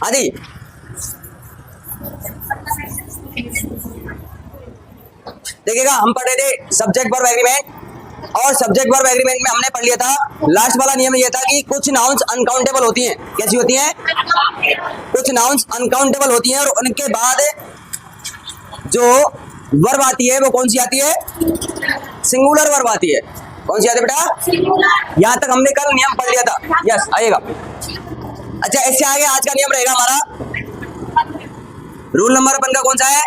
हाँ जी, देखिएगा हम पढ़ रहे थे सब्जेक्ट वर्ब एग्रीमेंट, और सब्जेक्ट वर्ब एग्रीमेंट में हमने पढ़ लिया था, लास्ट वाला नियम ये था कि कुछ नाउन्स अनकाउंटेबल होती हैं। कैसी होती हैं? कुछ नाउन्स अनकाउंटेबल होती हैं, और उनके बाद जो वर्ब आती है वो कौन सी आती है? सिंगुलर वर्ब आती है। कौन सी आती है बेटा? यहाँ तक हमने कल नियम पढ़ लिया था। यस, आइएगा। अच्छा, इससे आगे आज का नियम रहेगा हमारा, रूल नंबर अपन का कौन सा है?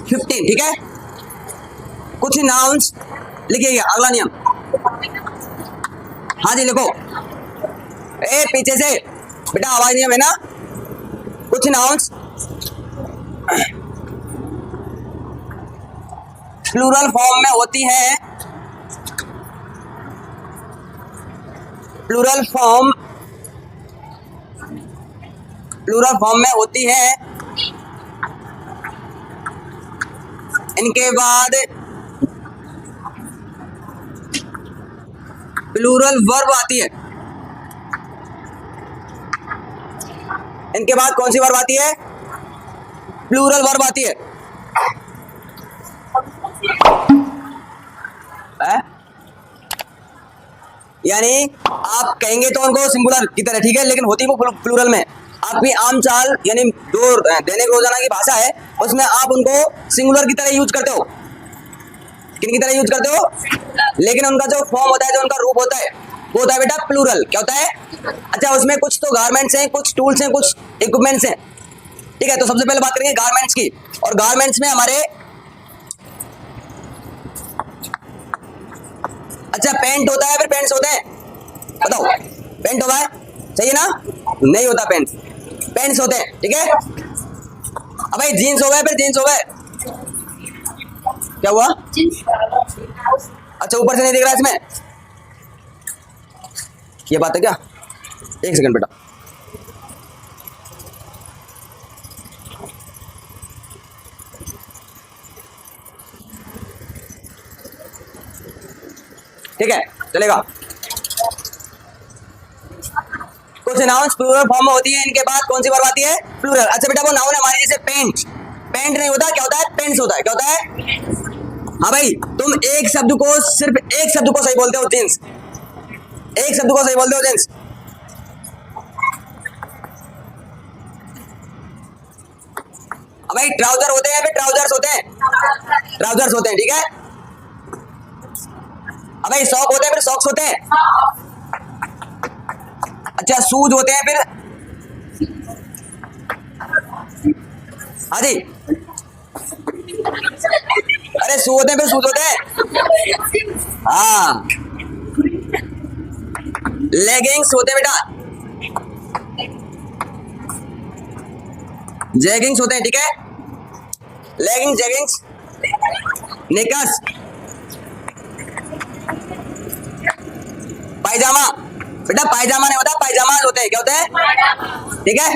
15, ठीक है। कुछ नाउन्स लिखिए, अगला नियम। हाँ जी, लिखो। ए पीछे से बेटा आवाज नहीं है ना। कुछ नाउन्स प्लूरल फॉर्म में होती हैं, प्लूरल फॉर्म में होती है, इनके बाद प्लूरल वर्ब आती है। इनके बाद कौन सी वर्ब आती है? प्लूरल वर्ब आती है। यानी आप कहेंगे तो उनको सिंगुलर की तरह, ठीक है, लेकिन होती वो प्लूरल में। आपकी आम चाल यानी जो दैनिक रोजाना की भाषा है उसमें आप उनको सिंगुलर की तरह यूज करते हो। किन की तरह यूज करते हो? लेकिन उनका जो फॉर्म होता है, जो उनका रूप होता है, वो होता है बेटा प्लूरल। क्या होता है? अच्छा, उसमें कुछ तो गारमेंट्स हैं, कुछ टूल्स हैं, कुछ इक्विपमेंट्स हैं, ठीक है। तो सबसे पहले बात करेंगे गारमेंट्स की, और गारमेंट्स में हमारे अच्छा पेंट होता है, फिर पेंट्स होते हैं। बताओ, पेंट होता है? सही है ना? नहीं होता पेंट्स, पेंट्स होते हैं, ठीक है। अब भाई जीन्स हो गए, फिर जीन्स हो गए। क्या हुआ? अच्छा, ऊपर से नहीं दिख रहा इसमें, ये बात है क्या? एक सेकंड बेटा। ठीक है, चलेगा। कुछ नाउन्स प्लूरल फॉर्म में होती है, इनके बाद कौन सी वर्ब आती है? प्लूरल। अच्छा बेटा, वो नाउन है हमारे, जैसे पेंट, पेंट नहीं होता, क्या होता है? पेंट्स होता है। क्या होता है? हाँ भाई, तुम एक शब्द को, सिर्फ एक शब्द को सही बोलते हो, जींस। एक शब्द को सही बोलते हो, जींस। भाई ट्राउजर होते हैं, फिर ट्राउजर्स होते हैं, ट्राउजर्स होते हैं, ठीक है। अब भाई सॉक होते हैं, फिर सॉक्स होते हैं। अच्छा, शूज होते हैं, फिर हाँ जी, अरे शू होते हैं, फिर शूज होते हैं। हाँ, लेगिंग्स होते हैं बेटा, जैगिंग्स होते हैं, ठीक है। लेगिंग्स, जैगिंग्स, निकर्स, पायजामा बेटा, पायजामा नहीं होता, पायजामा होते हैं। क्या होते हैं? ठीक है।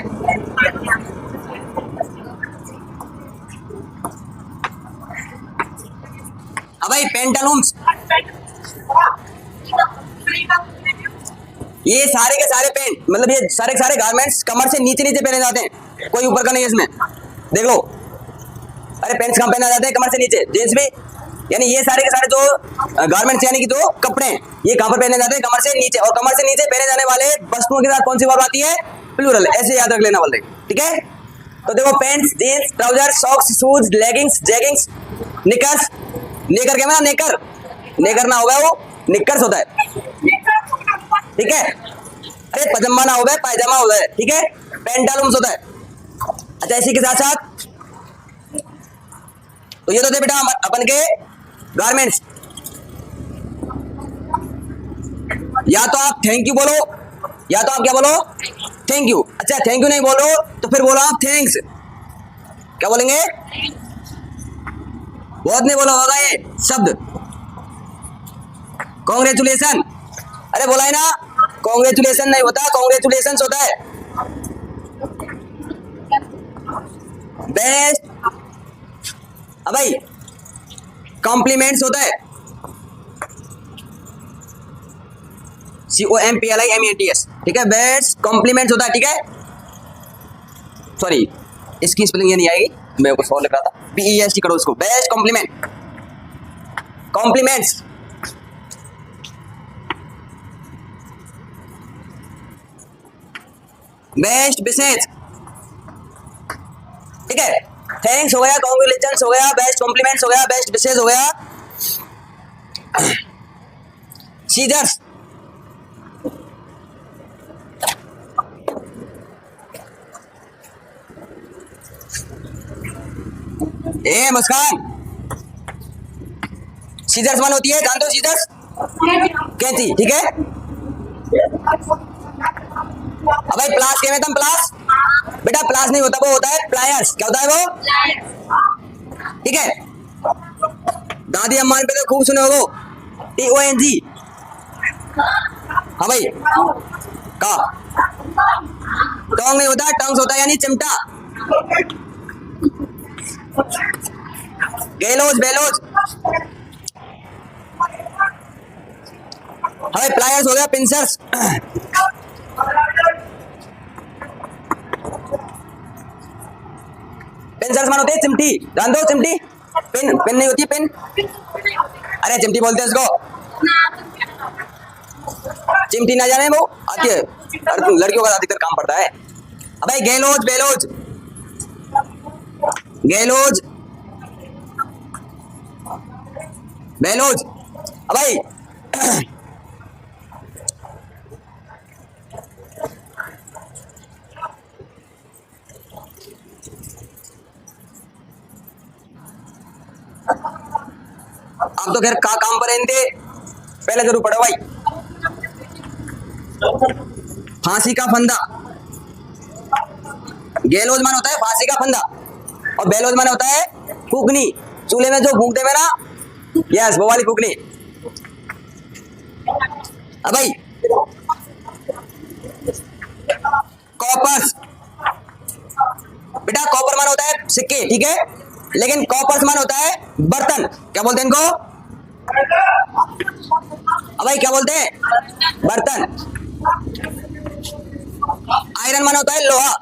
अब भाई पेंटालून्स, ये सारे के सारे पेंट, मतलब ये सारे के सारे गारमेंट्स कमर से नीचे नीचे पहने जाते हैं, कोई ऊपर का नहीं है इसमें। देख लो, अरे पेंट्स कहाँ पहना जाते हैं? कमर से नीचे। जींस भी, यानी ये सारे के सारे जो गारमेंट्स यानी कि जो कपड़े हैं, ये कहाँ पर पहने जाते हैं? कमर से नीचे। और कमर से नीचे पहने जाने वाले वस्तुओं के साथ कौन सी वर्ब आती है? प्लूरल। ऐसे याद रख लेना वाले, ठीक है। तो देखो, pants, jeans, trouser, socks, shoes, leggings, jeggings, knickers, नेकर क्या ना, नेकर, नेकर ना होगा, वो निकर्स होता है, ठीक है। अरे पजामा ना होगा, पायजामा होता है, ठीक है। पेंटालून्स होता है। अच्छा, इसी के साथ साथ तो ये तो थे बेटा अपन के गारमेंट्स। या तो आप थैंक यू बोलो, या तो आप क्या बोलो? Thank you. अच्छा, थैंक यू नहीं बोलो तो फिर बोलो आप थैंक्स। क्या बोलेंगे? बहुत नहीं बोला होगा ये शब्द। कॉन्ग्रेचुलेशन, अरे बोला है ना, कॉन्ग्रेचुलेशन नहीं होता, कॉन्ग्रेचुलेशंस होता है। बेस्ट, अब भाई कॉम्प्लीमेंट्स होता है, COMPLIMENTS, ठीक है। बेस्ट कॉम्प्लीमेंट्स होता है, ठीक है। सॉरी इसकी स्पेलिंग ये नहीं आएगी, मैं कुछ और लिख रहा था, BEST करो इसको, बेस्ट कॉम्प्लीमेंट, कॉम्प्लीमेंट्स, बेस्ट विशेष, ठीक है, थैंक्स हो गया, कॉन्ग्रेचुलेशन हो गया, बेस्ट कॉम्प्लीमेंट्स हो गया, बेस्ट विशेष हो गया, सीजर्स, ए मुस्कान, सीजर्स वन होती है, जानते हो सीजर्स, कैंची, ठीक है। अब भाई प्लास के में तुम प्लास, बेटा प्लास नहीं होता, वो होता है प्लायर्स, क्या होता है वो, ठीक है। दादी अम्मा पे तो खूब सुने हो, TONG, हाँ भाई, का टोंग नहीं होता, टंग्स होता है, यानी चिमटा, गेलोज बेलोज, हाँ भाई प्लायर्स हो गया, पिंसर्स, पिंसर्स मान होते हैं चिमटी, जान दो चिमटी, पिन, पिन नहीं होती पिन, अरे चिमटी बोलते हैं उसको, चिमटी ना जाने वो आती है, लड़कियों का अधिकतर काम पड़ता है। अब भाई गेलोज बेलोज, गेलोज बेलोज, अब भाई अब तो खैर का काम पर इनते पहले जरूर पढ़ो भाई, फांसी का फंदा, गेलोज मान होता है फांसी का फंदा, और बेलोज मान होता है फूकनी, चूल्हे में जो फूकते में ना, यस वो वाली फूकनी। अब भाई कॉपर्स, बेटा कॉपर मान होता है सिक्के, ठीक है, लेकिन कॉपर्स मान होता है बर्तन, क्या बोलते हैं इनको, अब भाई क्या बोलते हैं, बर्तन। आयरन मान होता है लोहा,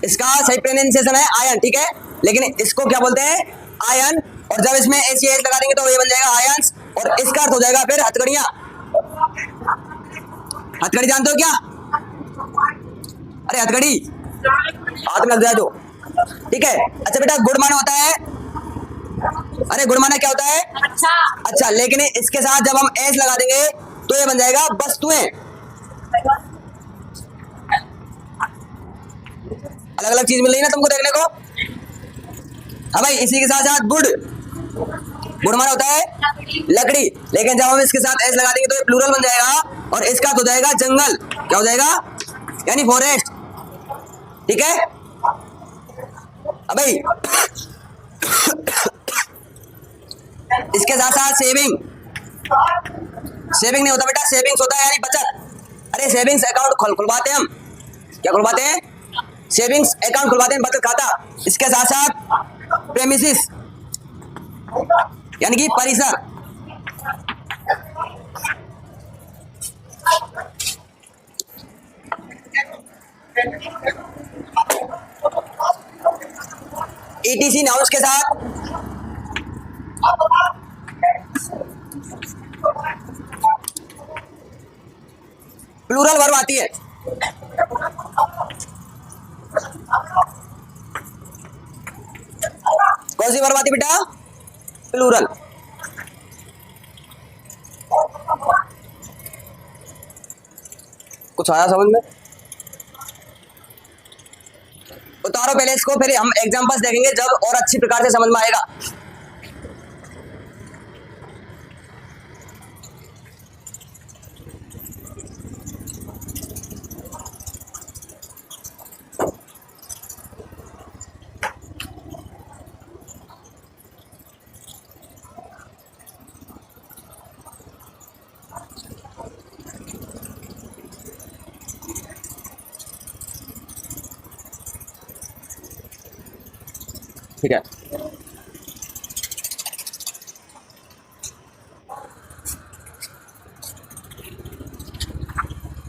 इसका सही प्रोनाउंसिएशन है आयन, ठीक है, लेकिन इसको क्या बोलते हैं, आयन, और जब इसमें ACH लगा देंगे तो ये बन जाएगा आयंस, और इसका अर्थ हो जाएगा फिर हथकड़ियां, हथकड़ी जानते हो क्या, अरे हथकड़ी हाथ में लग जाए जो, ठीक है। अच्छा बेटा गुड़ माना होता है, अरे गुड़ माना क्या होता है, अच्छा, अच्छा, लेकिन इसके साथ जब हम एस लगा देंगे तो ये बन जाएगा वस्तुएं, अलग अलग चीज मिल रही है ना तुमको देखने को। हाँ भाई इसी के साथ साथ गुड़, गुड़ माना होता है लकड़ी, लेकिन जब हम इसके साथ एस लगा देंगे तो ये प्लूरल बन जाएगा, और इसका तो हो जाएगा जंगल, क्या हो जाएगा, यानी फॉरेस्ट, ठीक है। अब भाई इसके साथ साथ सेविंग, सेविंग नहीं होता बेटा, सेविंग्स होता है यानी बचत, अरे सेविंग्स अकाउंट खुलवाते हैं हम, क्या खुलवाते हैं, सेविंग्स अकाउंट खुलवाते हैं, बचत खाता। इसके साथ साथ प्रेमिसिस यानी कि परिसर, ETC नाउंस के साथ प्लूरल वर्ब आती है, कौन सी वर्ब आती बेटा, प्लूरल। कुछ आया समझ में, उतारो पहले इसको, फिर हम एग्जांपल्स देखेंगे जब और अच्छी प्रकार से समझ में आएगा। ठीक है,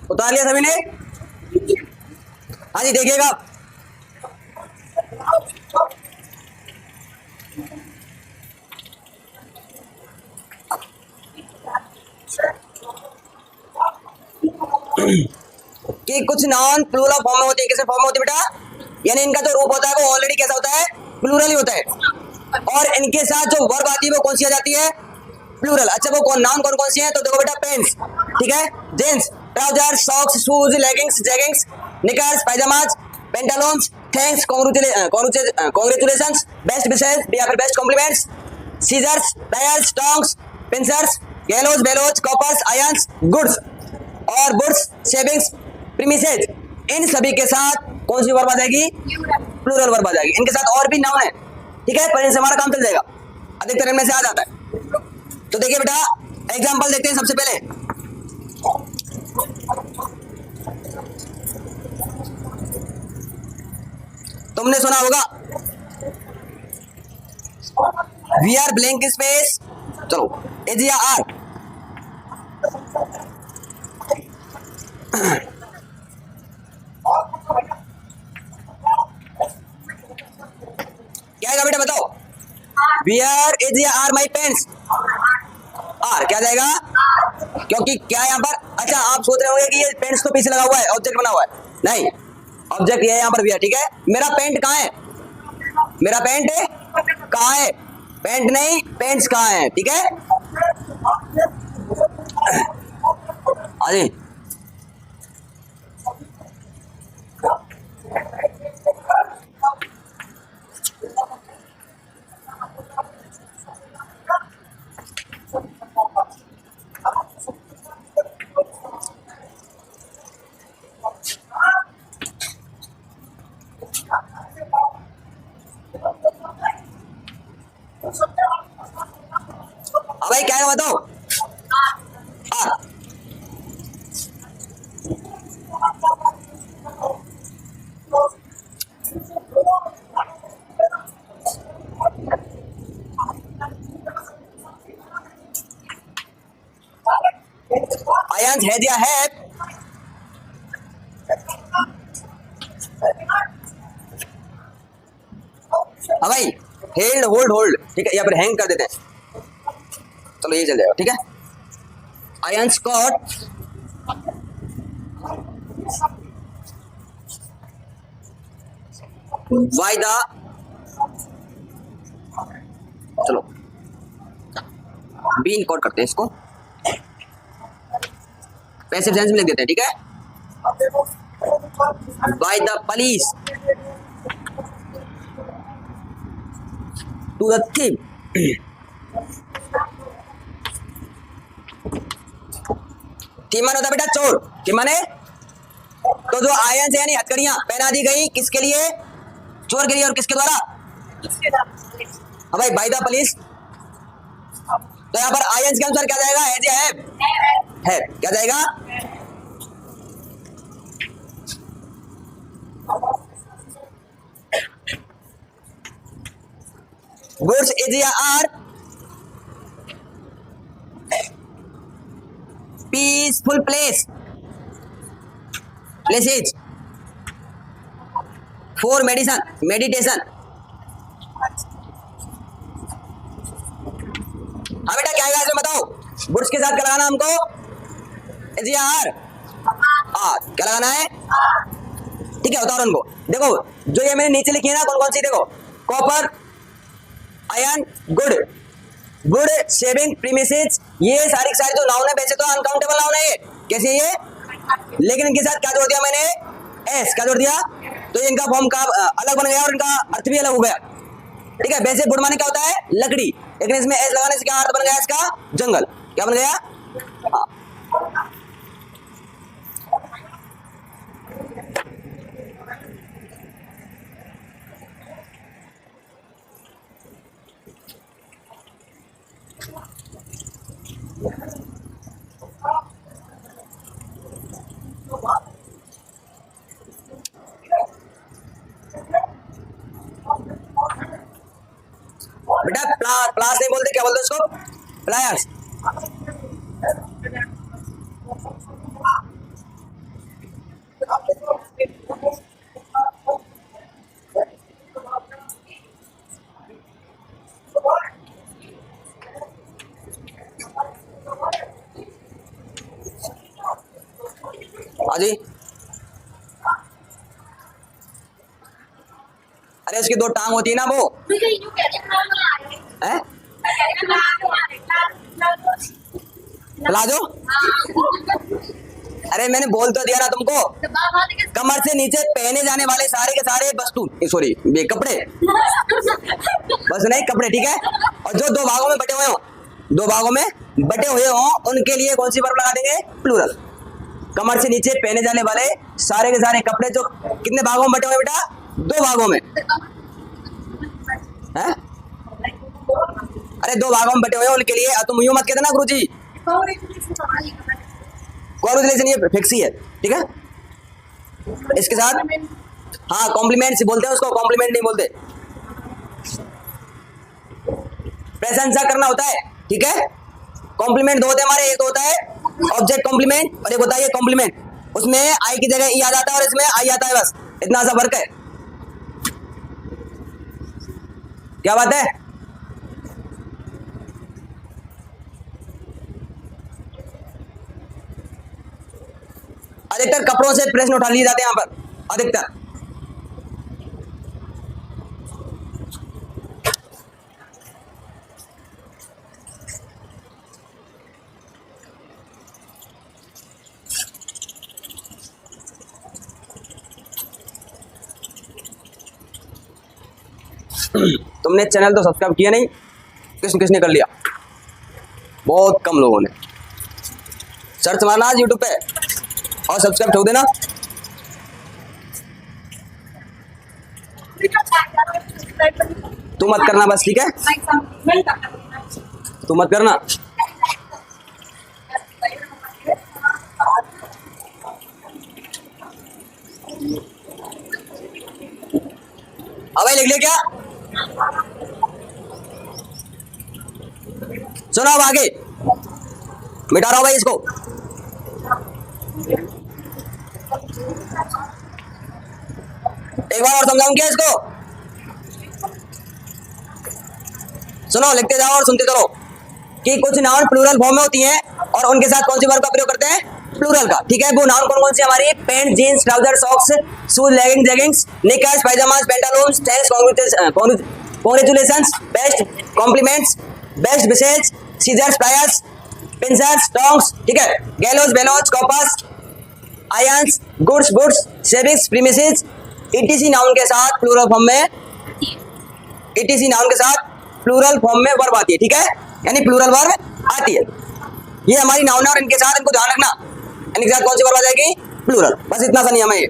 उतार लिया सभी ने, हाँ जी देखिएगा कि कुछ नाउन प्लूरल फॉर्म में होते हैं। किस फॉर्म में होते हैं बेटा? यानी इनका जो रूप होता है वो ऑलरेडी कैसा होता है? प्लूरल ही होता है। और इनके साथ जो वर्ब आती है वो कौन सी आ जाती है? प्लूरल। अच्छा वो नाउन कौन कौन सी है? तो देखो बेटा, पेंस, ठीक है, jeans, trouser, socks, shoes, leggings, jeggings, knickers, pyjamas, pantaloons, thanks, congratulations, best wishes या फिर best compliments, scissors, tyres, tongs, pincers, yellows, bellows, coppers, irons, goods और बुड्स, शेविंग्स, प्रीमिसेस, इन सभी के साथ कौन सी वर्ब आ जाएगी? प्लूरल वर्ब आ जाएगी। इनके साथ और भी नाउन है, ठीक है, पर इनसे हमारा काम चल जाएगा, अधिकतर इनमें से आ जाता है। तो देखिए बेटा, एग्जांपल देखते हैं सबसे पहले। तुमने सुना होगा वी आर ब्लैंक स्पेस, चलो इज या आर, क्या आएगा बेटा बताओ? वी आर, इज या आर माई पेंस? आर क्या जाएगा? क्योंकि क्या यहाँ पर, अच्छा आप सोच रहे होंगे कि ये पेंस तो पीछे लगा हुआ है, ऑब्जेक्ट बना हुआ है, नहीं, ऑब्जेक्ट ये है यहाँ पर वी आर, ठीक है। मेरा पेंट कहाँ है? मेरा पेंट कहाँ है? पेंट नहीं, पेंट्स कहाँ है, ठीक है। अरे भाई क्या है बताओ? आर, आयंस है या है? हाँ भाई, हेल्ड, होल्ड, होल्ड, ठीक है, या फिर हैंग कर देते हैं, चलो ये चल जाएगा, ठीक है। आयंस कॉट बाय द, चलो बीन कोड करते हैं इसको, पैसिव सेंस में लिख देते हैं, ठीक है। By the police to the thief, thief माने होता बेटा चोर, थीम माने, तो जो आयंस है यानी हथकड़ियां पहना दी गई किसके लिए? चोर के लिए। और किसके द्वारा? हाँ भाई, बाय द पुलिस। तो यहाँ पर आयंस के अनुसार क्या जाएगा? एज या है, क्या जाएगा? गुड्स इज या are peaceful place, places for medicine, meditation. हाँ बेटा क्या आएगा इसमें बताओ? गुड्स के साथ क्या लगाना हमको? इज या आर? क्या लगाना है? ठीक है, उदाहरण को देखो, जो ये मैंने नीचे लिखी है ना, कौन कौन सी, देखो, copper, iron, good, good, shaving, premises, ये सारी जो नाउन है, वैसे तो अनकाउंटेबल नाउन है ये, कैसे ये, लेकिन इनके साथ क्या जोड़ दिया मैंने? एस, क्या जोड़ दिया? तो इनका फॉर्म का अलग बन गया और इनका अर्थ भी अलग हो गया, ठीक है। वैसे गुड माने क्या होता है? लकड़ी, लेकिन इसमें एस लगाने से क्या अर्थ बन गया इसका? जंगल, क्या बन गया? बेटा प्लास नहीं बोलते, क्या बोलते उसको? प्लायर्स। हाँ जी। अरे उसकी दो टांग होती है ना वो है। प्लाजो। अरे मैंने बोल तो दिया ना तुमको, कमर से नीचे पहने जाने वाले सारे के सारे वस्तु, सॉरी ये कपड़े, बस नहीं कपड़े, ठीक है। और जो दो भागों में बटे हुए हो, दो भागों में बटे हुए हो, उनके लिए कौन सी वर्ब लगा देंगे? प्लूरल। कमर से नीचे पहने जाने वाले सारे के सारे कपड़े जो कितने भागों में बटे हुए बेटा? दो भागों में है? अरे दो भागों में बटे हुए उनके लिए। तुम यूं मत कहते ना गुरुजी, कोरिलेशन ये फिक्स ही है, ठीक है। इसके साथ हाँ कॉम्प्लीमेंट्स बोलते हैं उसको, कॉम्प्लीमेंट नहीं बोलते। प्रशंसा करना होता है, ठीक है। कॉम्प्लीमेंट दो होते हैं हमारे, एक तो होता है ऑब्जेक्ट कॉम्प्लीमेंट और एक होता है ये कॉम्प्लीमेंट। उसमें आई की जगह ई आ जाता है और इसमें आई आता है, बस इतना सा फर्क है। क्या बात है? अधिकतर कपड़ों से प्रश्न उठा लिए जाते हैं यहाँ पर, अधिकतर। तुमने चैनल तो सब्सक्राइब किया नहीं, किसने कर लिया? बहुत कम लोगों ने। सर्च मारना आज यूट्यूब पे और सब्सक्राइब ठोक देना। तू मत करना बस, ठीक है, तू मत करना। अब भाई लिख लिया क्या? सुनो अब आगे मिटा रहा हूं भाई इसको। एक बार और समझाऊं क्या इसको? सुनो, लिखते जाओ और सुनते करो कि कुछ नाउन प्लूरल फॉर्म में होती हैं और उनके साथ कौन सी वर्ब का प्रयोग करते हैं? प्लूरल का, ठीक है। वो नाउन कौन कौन सी हमारी? Pant, jeans, trouser, socks, shoes, leggings, jeggings, knickers, pyjamas, pantaloons, thanks, congratulations, best, compliments, best wishes, scissors, pliers, pincers, tongs, ठीक है। Gallows, bellows, coppers, irons, goods, savings, premises, ETC noun के साथ प्लूरल फॉर्म में, ETC noun के साथ plural form में verb आती है, ठीक है, यानी प्लूरल वर्ब आती है। ये हमारी नाउन है और इनके साथ इनको ध्यान रखना, इनके साथ कौन सी वर्ब आ जाएगी? प्लूरल। बस इतना सा नियम है ये।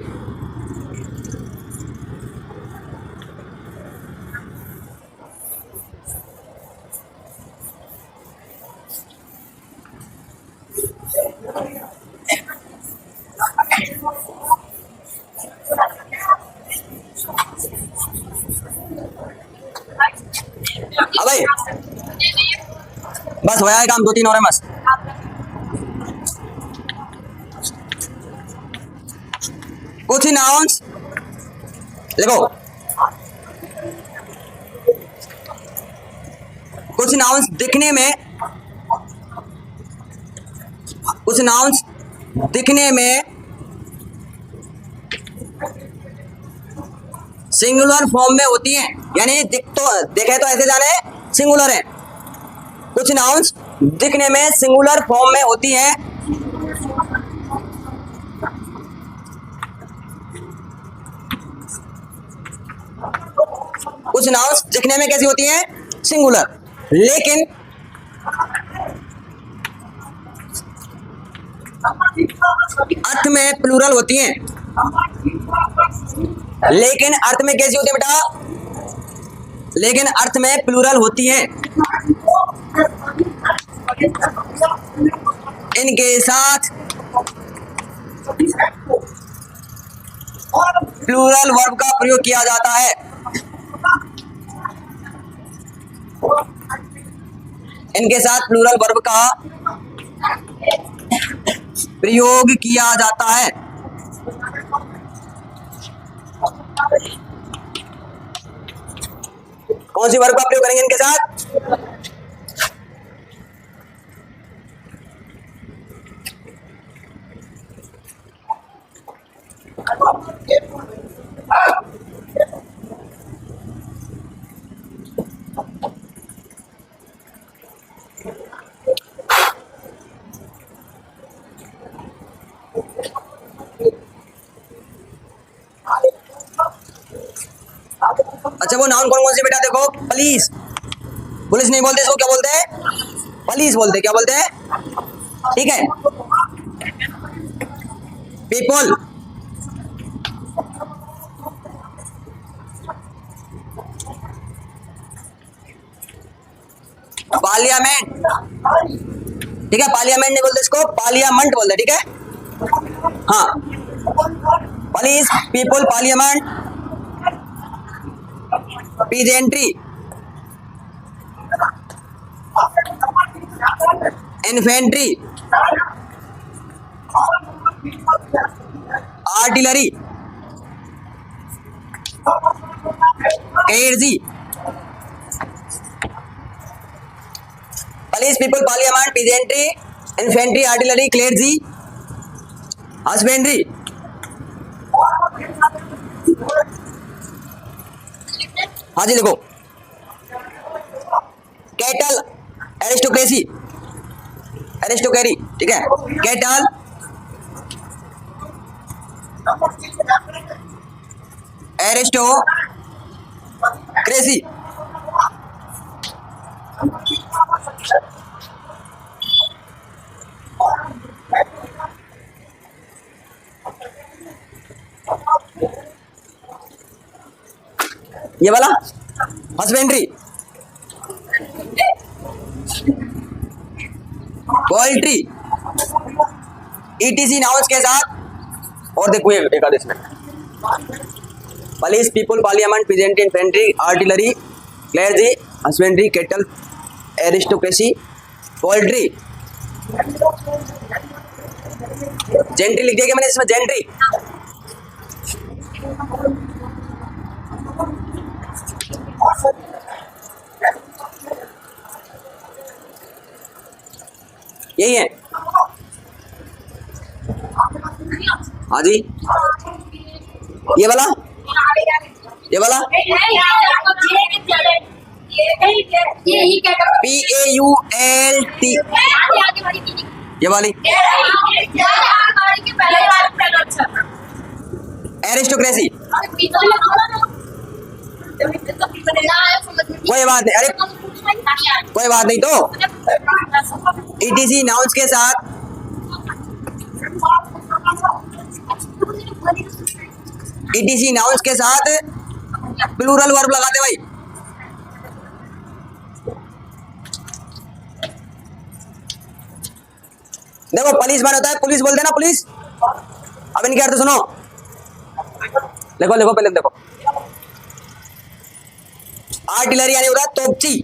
अब भाई बस होया है काम, दो तीन और है बस। कुछ नाउन्स देखो, कुछ नाउन्स दिखने में, कुछ नाउन्स दिखने में सिंगुलर फॉर्म में होती हैं, यानी देखे तो ऐसे जाने सिंगुलर है। कुछ नाउन्स दिखने में सिंगुलर फॉर्म में होती हैं, कुछ नाउन्स दिखने में कैसी होती हैं? सिंगुलर, लेकिन अर्थ में प्लूरल होती हैं। लेकिन अर्थ में कैसी होती है बेटा? लेकिन अर्थ में प्लूरल होती है। इनके साथ प्लूरल वर्ब का प्रयोग किया जाता है। इनके साथ प्लूरल वर्ब का प्रयोग किया जाता है। कौन सी वर्ब का प्रयोग करेंगे इनके साथ? अच्छा वो नाउन कौन कौन सी बेटा, देखो पुलिस, पुलिस नहीं बोलते इसको, क्या बोलते हैं, पुलिस बोलते, क्या बोलते हैं, ठीक है। पीपल, पार्लियामेंट, ठीक है, पार्लियामेंट नहीं बोलते इसको, पार्लियामेंट बोलते, ठीक है। हाँ, police, people, parliament, peasantry, infantry, artillery, केजी, police, people, parliament, peasantry, infantry, artillery, clergy, husbandry. हाँ जी लिखो, कैटल, एरिस्टोक्रेसी, एरिस्टोक्रेरी, ठीक है, कैटल, एरिस्टोक्रेसी, ये वाला हस्बेंड्री, पोल्ट्री, ईटीसी नाउंस के साथ, और देखो ये एक आदेश में police, people, parliament, peasantry, infantry, artillery, clergy, husbandry, cattle, aristocracy, poultry, gentry लिख दिया क्या मैंने इसमें, जेंट्री, यही है। हाँ जी, ये वाला, ये वाला PAULT, ये वाली एरिस्टोक्रेसी, कोई बात नहीं, अरे कोई बात नहीं, तो ETC नाउंस के साथ, ETC नाउंस के साथ प्लूरल वर्ब लगाते भाई। देखो पुलिस मान होता है, पुलिस बोलते हैं ना, पुलिस, अब इनके अर्थ सुनो, देखो देखो पहले देखो, आर्टिलरी यानी होता है तोपची,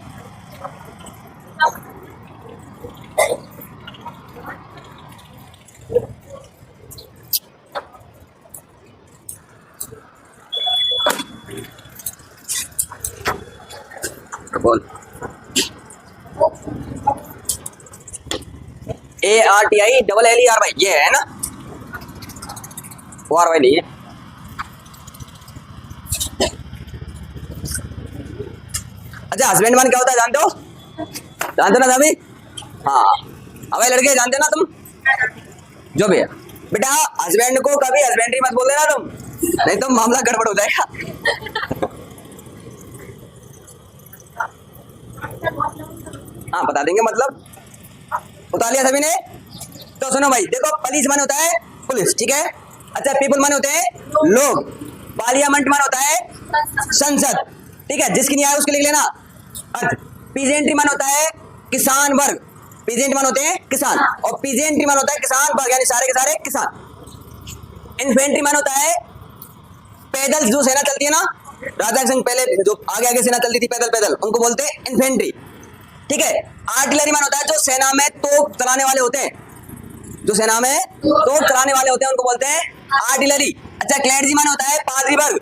बोल ARTILLER, ये है ना, वो RY नहीं है। अच्छा हस्बैंड मान क्या होता है जानते हो, जानते ना सभी, हाँ अब लड़के जानते ना तुम, जो भी है बेटा, हस्बैंड को कभी हस्बैंड्री मत बोल देना तुम, नहीं तो मामला गड़बड़ हो जाएगा। हाँ बता देंगे, मतलब उतार लिया सभी ने। तो सुनो भाई, देखो पुलिस माने होता है पुलिस, ठीक है। अच्छा पीपल माने होते हैं लोग, पार्लियामेंट माने होता है संसद, ठीक है, जिसकी नहीं आया उसके लिख लेना अर्थ। पीजेंट्री माने होता है किसान वर्ग, पीजेंट मान होते हैं किसान, और पीजेंट्री मान होता है किसान वर्ग यानी सारे के सारे किसान। इन्फेंट्री मान होता है पैदल जो सेना चलती है ना, राजा के संग पहले जो आगे आगे सेना चलती थी पैदल पैदल, उनको बोलते हैं इन्फेंट्री, ठीक है। आर्टिलरी मान होता है जो सेना में तोप चलाने वाले होते हैं, जो सेना में तोप चलाने वाले होते हैं उनको बोलते हैं आर्टिलरी। अच्छा क्लेर्जी मान होता है पादरी वर्ग,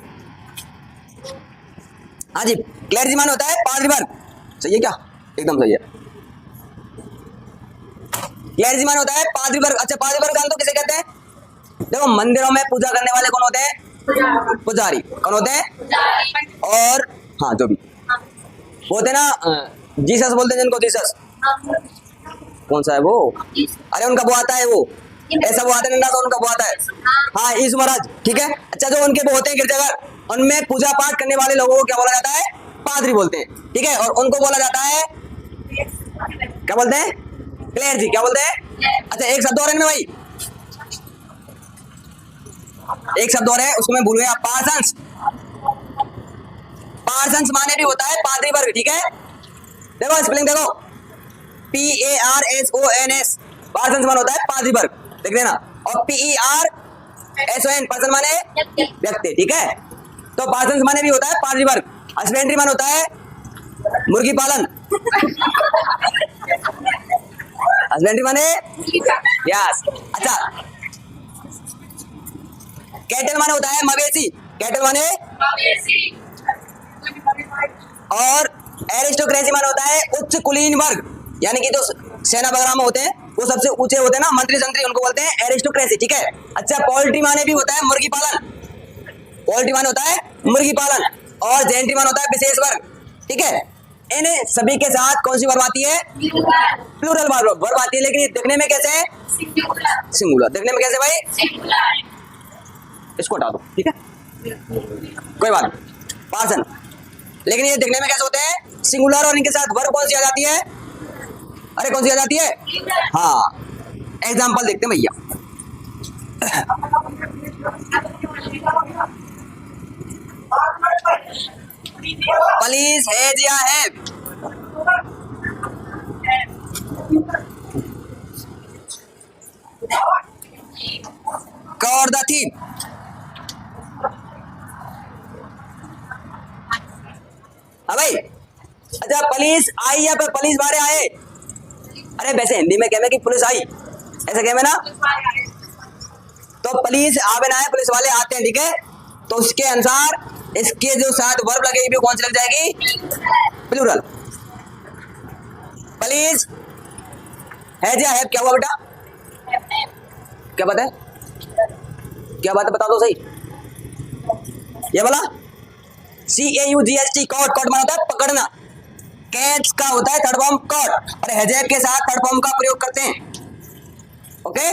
हाँ जी क्लेर्जी मान होता है पादरी वर्ग, सही है क्या, एकदम सही है। क्लेर्जी मान होता है पादरी वर्ग। अच्छा पादरी वर्ग तो किसे कहते हैं, देखो मंदिरों में पूजा करने वाले कौन होते हैं, पुजारी, कौन होते हैं, और हाँ जो भी वो होते हैं ना, जीसस बोलते हैं जिनको, जीसस कौन सा है वो, अरे उनका वो आता है, वो ऐसा वो आता है ना, उनका वो आता है, हाँ यीशु महाराज, ठीक है। अच्छा जो उनके वो होते हैं गिरजाघर, उनमें पूजा पाठ करने वाले लोगों को क्या बोला जाता है? पादरी बोलते हैं, ठीक है। और उनको बोला जाता है, क्या बोलते हैं? क्लेयर्जी। क्या बोलते हैं? अच्छा, एक शब्द और है इनमें भाई, एक शब्द और है, उसको मैं भूल गया, पार्सन्स। पार्सन्स माने भी होता है पादरी वर्ग, ठीक है। देखो स्पेलिंग देखो, PARSONS, पार्सन्स माने होता है पादरी वर्ग, देख लेना। और PERSON, पर्सन माने व्यक्ति, ठीक है। तो पार्सन्स माने भी होता है पादरी वर्ग। हस्बेंड्री माने होता है मुर्गी पालन। हस्बेंड्री माने यस। अच्छा, कैटल माने होता है मवेशी, कैटल माने। और एरिस्टोक्रेसी माने होता है उच्च कुलीन वर्ग, यानी कि जो सेना वगैरह में होते हैं वो सबसे ऊंचे होते हैं ना, मंत्री संत्री, उनको बोलते हैं एरिस्टोक्रेसी, ठीक है। अच्छा, पोल्ट्री माने भी होता है मुर्गी पालन, पोल्ट्री माने होता है मुर्गी पालन। और जेंट्री माने होता है विशेष वर्ग, ठीक है। इन सभी के साथ कौन सी वर्ब आती है? प्लूरल वर्ब आती है, लेकिन ये देखने में कैसे है? सिंगुलर। देखने में कैसे भाई? इसको हटा दो, ठीक है, कोई बात नहीं, पार्सन। लेकिन ये देखने में कैसे होते हैं? सिंगुलर। और इनके साथ वर्ब कौन सी आ जाती है? अरे कौन सी आ जाती है? हाँ, एग्जाम्पल देखते हैं भैया। पुलिस हैज या हैव, कवर द थीम। हाँ भाई, अच्छा, पुलिस आई या फिर पुलिस वाले आए? अरे वैसे हिंदी में कहते हैं कि पुलिस आई, ऐसा कहते हैं ना। तो पुलिस आवे ना आए, पुलिस वाले आते हैं, ठीक है। तो उसके अनुसार इसके जो साथ वर्ब लगेगी वो कौन सी लग जाएगी? प्लूरल। पुलिस हैज या हैव क्या हुआ बेटा? क्या बात है? क्या बात है, बता दो सही। ये बोला CAUGST, कॉट। कॉट माना होता है पकड़ना। कैच का होता है थर्ड फॉर्म कॉट, और हैजेब के साथ थर्ड फॉर्म का प्रयोग करते हैं, ओके।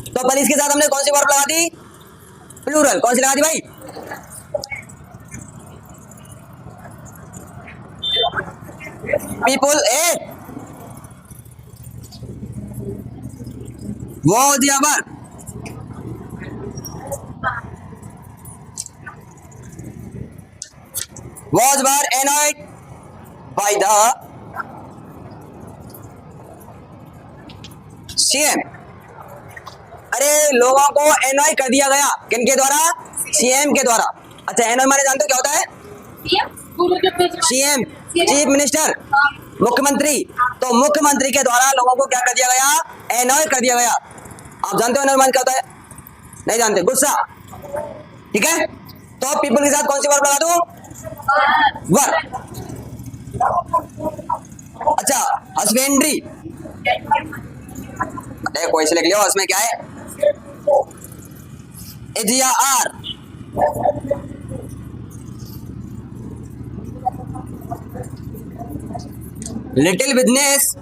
तो पुलिस के साथ हमने कौन सी वर्ब लगा दी? प्लूरल। कौन सी लगा दी भाई? People at was ever, was were annoyed by the CM। अरे लोगों को एनॉय कर दिया गया, किनके द्वारा? CM के द्वारा। अच्छा, एनॉय माने जानते हो क्या होता है? CM, चीफ मिनिस्टर, मुख्यमंत्री। तो मुख्यमंत्री के द्वारा लोगों को क्या कर दिया गया? एनॉय कर दिया गया। आप जानते हो एनॉय माने क्या होता है? नहीं जानते? गुस्सा, ठीक है। तो पीपल के साथ कौन सी वर्ब लगा दूं? वर्ब। अच्छा, हस्बेंड्री, कोई से लिख लियो, उसमें क्या है? इज या are. Little business,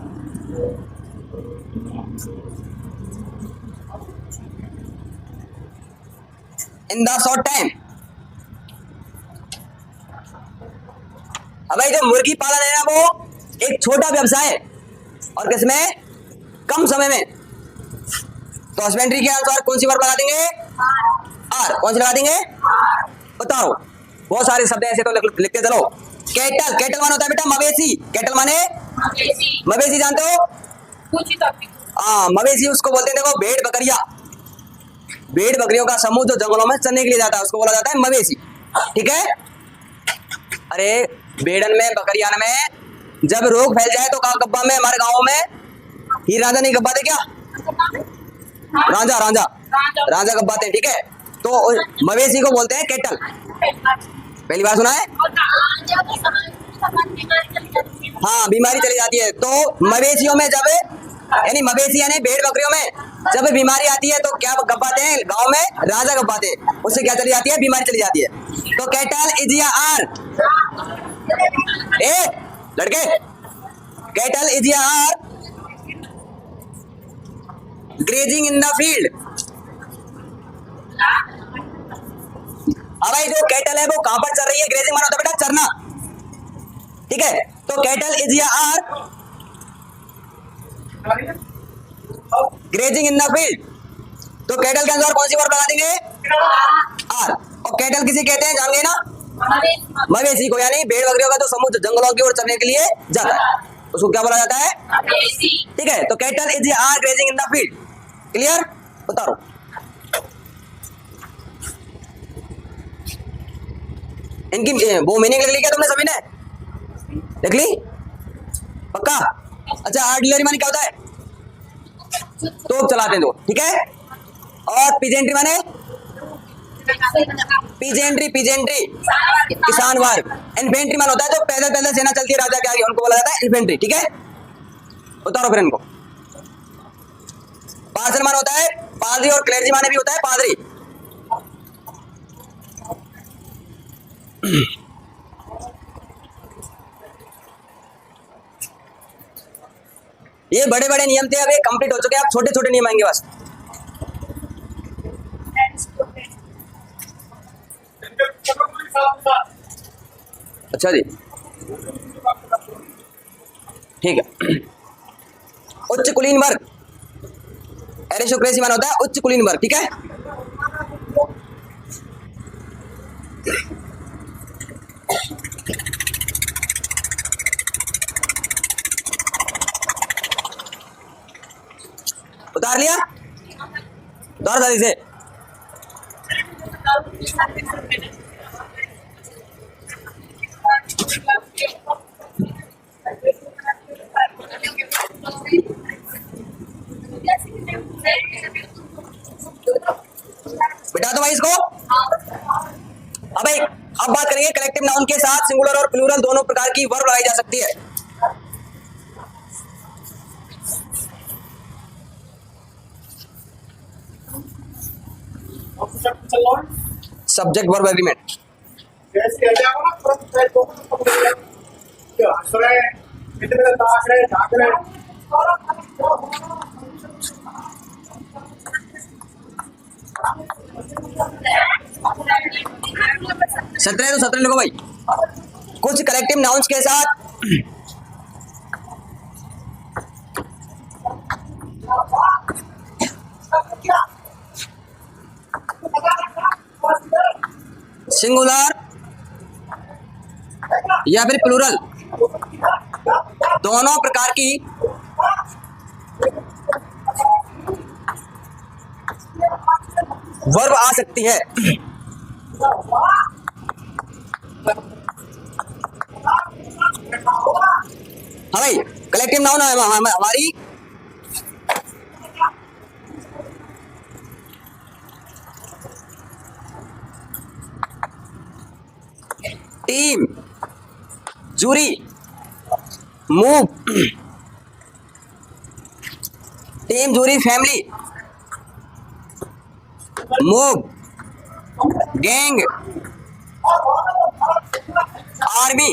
in the short time. अब भाई जो मुर्गी पालन है ना, वो एक छोटा व्यवसाय है, और किसमें? कम समय में। तो हस्बेंड्री के अनुसार कौन सी वर्ब लगा देंगे? आर। कौन सी लगा देंगे? बताओ, बहुत सारे शब्द ऐसे तो लिखते चलो। कैटल, कैटल माने होता है बेटा मवेशी। कैटल माने मवेशी, जानते हो? हाँ, मवेशी उसको बोलते हैं, देखो, भेड़ बकरियां। भेड़ बकरियों का समूह जो जंगलों में चरने के लिए जाता है उसको बोला जाता है मवेशी, ठीक है। अरे भेड़न में, बकरियान में जब रोग फैल जाए तो कहाँ गब्बा में, हमारे गाँव में ही राजा नहीं गब्बाते क्या? राजा, राजा, राजा गब्बाते, ठीक है। तो मवेशी को बोलते हैं कैटल। पहली बार सुना है? हाँ, बीमारी चली जाती है। तो मवेशियों में जब, यानी मवेशी यानी भेड़ बकरियों में जब बीमारी आती है तो क्या गब्बाते हैं? गांव में राजा गब्बाते हैं, उससे क्या चली जाती है? बीमारी चली जाती है। तो कैटल इज या आर, ए लड़के, कैटल इज या are grazing in the field. अब भाई जो कैटल है वो कहां पर चल रही है? ग्रेजिंग माना होता है बेटा चरना, ठीक है। तो कैटल इज या are grazing in the field, तो कैटल के अनुसार कौन सी वर्ब लगा देंगे? आर। और कैटल किसी कहते हैं जान गए ना? मवेशी को, यानी भेड़ बकरियों का जो समूह जंगलों की ओर चरने के लिए जाता है उसको क्या बोला जाता है? ठीक है। तो कैटल इज या are grazing in the field. Clear? उतारो। इनकी वो मीनिंग लिख ली क्या तुमने सभी ने? लिख ली? पक्का? अच्छा आर्टिलरी माने क्या होता है? तोप चलाते हैं तो, ठीक है। और पीजेंट्री माने? पीजेंट्री किसान वर्ग। इन्फेंट्री मान होता है जो पैदल पैदल सेना चलती है राजा के आगे, उनको बोला जाता है इन्फेंट्री, ठीक है। उतारो फिर इनको। पार्सल मान होता है पादरी, और क्लेर्जी माने भी होता है पादरी। ये बड़े बड़े नियम थे, अब ये कंप्लीट हो चुके हैं, अब छोटे छोटे नियम आएंगे बस। अच्छा जी, ठीक है। उच्च कुलीन वर्ग, एरिस्टोक्रेसी माना होता है उच्च कुलीन वर्ग, ठीक है। उतार लिया? उतार जल्दी से। बिठा दो भाई इसको। अब बात करेंगे कलेक्टिव नाउन के साथ सिंगुलर और प्लूरल दोनों प्रकार की वर्ब लगाई जा सकती है। Subject verb agreement. सत्रह तो 17 लिखो भाई। कुछ कलेक्टिव नाउन्स के साथ सिंगुलर या फिर प्लूरल दोनों प्रकार की वर्ब आ सकती है। हाँ भाई, कलेक्टिव नाउन हमारी team, jury, mob, team, jury, family, mob, gang, army,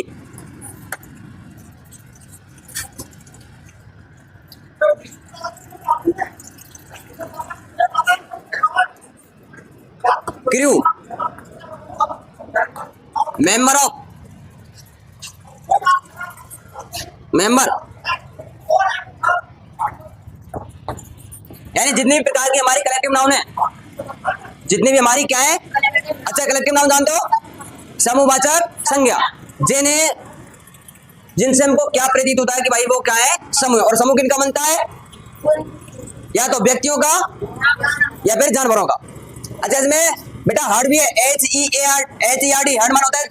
crew, member of, member, यानी जितनी भी प्रकार की हमारी कलेक्टिव नाउन है, जितनी भी हमारी क्या है। अच्छा, कलेक्टिव नाउन जानते हो? समूहवाचक संज्ञा, जिनसे हमको क्या प्रतीत होता है कि भाई वो क्या है? समूह। और समूह किनका बनता है? या तो व्यक्तियों का या फिर जानवरों का। अच्छा, इसमें बेटा हर्ड भी है, HERD। हर्ड माना होता है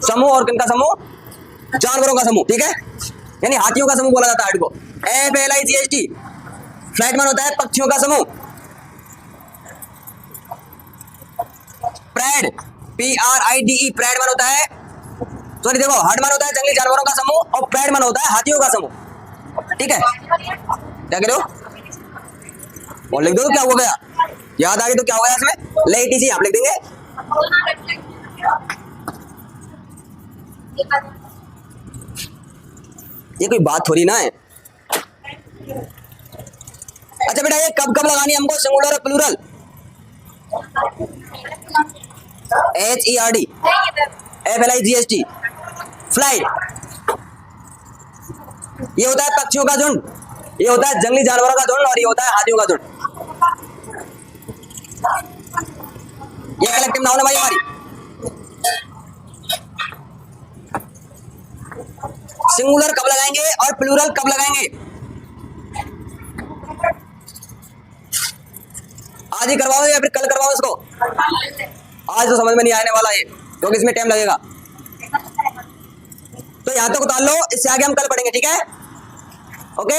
समूह, और किनका समूह? जानवरों का समूह, ठीक है। यानी हाथियों का समूह बोला जाता है हर्ड को। FLIGHT फ्लाइट माना होता है पक्षियों का समूह। प्रेड PRIDE प्रेड माना होता है, सॉरी देखो, हर्ड माना होता है जंगली जानवरों का समूह, और प्रेड माना होता है हाथियों का समूह, ठीक है। क्या कह रहे हो? और लिख दो तो क्या हो गया? याद आ गई तो क्या होगा इसमें? लेटीसी आप लिख देंगे। ये कोई बात थोड़ी ना है। अच्छा बेटा, ये कब कब लगानी है हमको सिंगुलर और प्लूरल? HERD, FLIGHT, flight. ये होता है पक्षियों का झुंड, ये होता है जंगली जानवरों का झुंड, और ये होता है हाथियों का झुंड। ये कलेक्टिव नाउन है भाई हमारी। सिंगुलर कब लगाएंगे और प्लूरल कब लगाएंगे? आज ही करवाओ या फिर कल करवाओ इसको? आज तो समझ में नहीं आने वाला है क्योंकि इसमें टाइम लगेगा। तो यहां तक उतार लो, इससे आगे हम कल पढ़ेंगे, ठीक है? ओके।